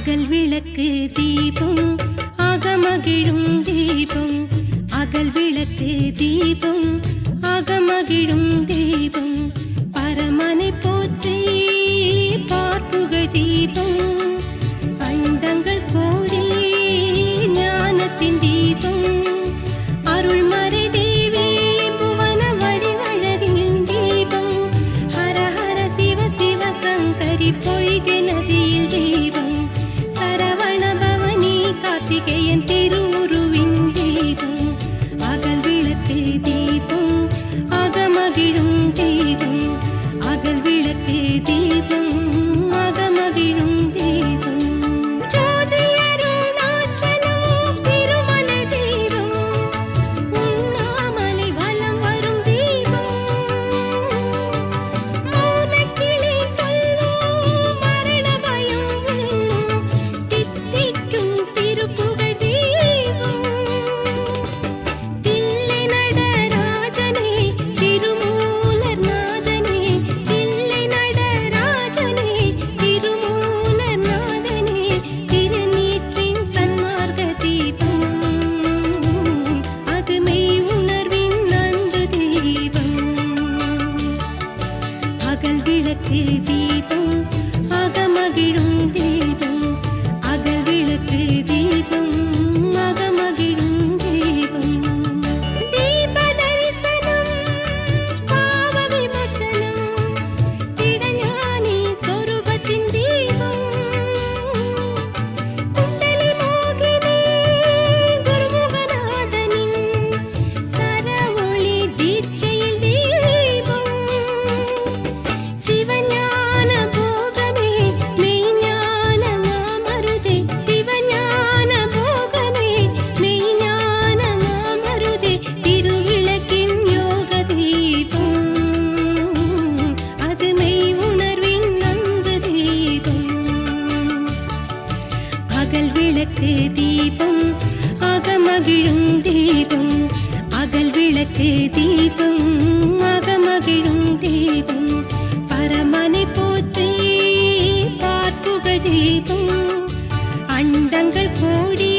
அகல் விளக்கு தீபம் அகமகிழும் தீபம், அகல் விளக்கு தீபம் அகமகிழும் தீபம், பரமனை போற்றி பார்ப்புகழ் தீபம், அண்டங்கள் கோடி ஞானத்தின் தீபம், அருள்மறை தேவி புவன வடிவழகின் தீபம், ஹர ஹர சிவ சிவ சங்கரி பொய்கை நதியில் தீபம், சரவண பவனி கார்த்திகேயன் திருவுருவின் தீபம், அகல் விளக்கு தீபம் அகமகிழும் தீபம், அகல் விளக்கு தீபம் அகமகிழும் தீபம், ஜோதி அருணாச்சலம் திருமலை தீபம், உண்ணாமலை வலம் வரும் தீபம், மௌனக்கிளி சொல்லும் மரண பயம் வெல்லும் தித்திக்கும் திருப்புகழ் தீபம், தில்லை நடராஜனே திருமூலர் நாதனே, தில்லை நடராஜனே திருமூலர் நாதனே, திருநீற்றின் சன்மார்க்க தீபம், அது மெய் உணர்வின் அன்பு தீபம், அகல் விளக்கு தீபம் அகமகிழும் தீபம், அகல் விளக்கு தீபம் அகமகிழும் தீபம், தீப தரிசனம் பாவ விமோசனம் திடஞானி சொரூபத்தின் தீபம், குண்டலி மோகினி குருமுகநாதனின் சரவொளி தீட்சையில் தீபம், சிவஞான போகமே மெய்ஞான மாமருதே, சிவஞான போகமே மெய்ஞான மாமருதே, திருவிளக்கின் யோக தீபம், அது மெய் உணர்வின் அன்பு தீபம், அகல் விளக்கு தீபம் அகமகிழும் தீபம், அகல் விளக்கு தீபம் அகமகிழும் தீபம், பரமனை போற்றி பார்ப்புகழ் தீபம், அண்டங்கள் கோடி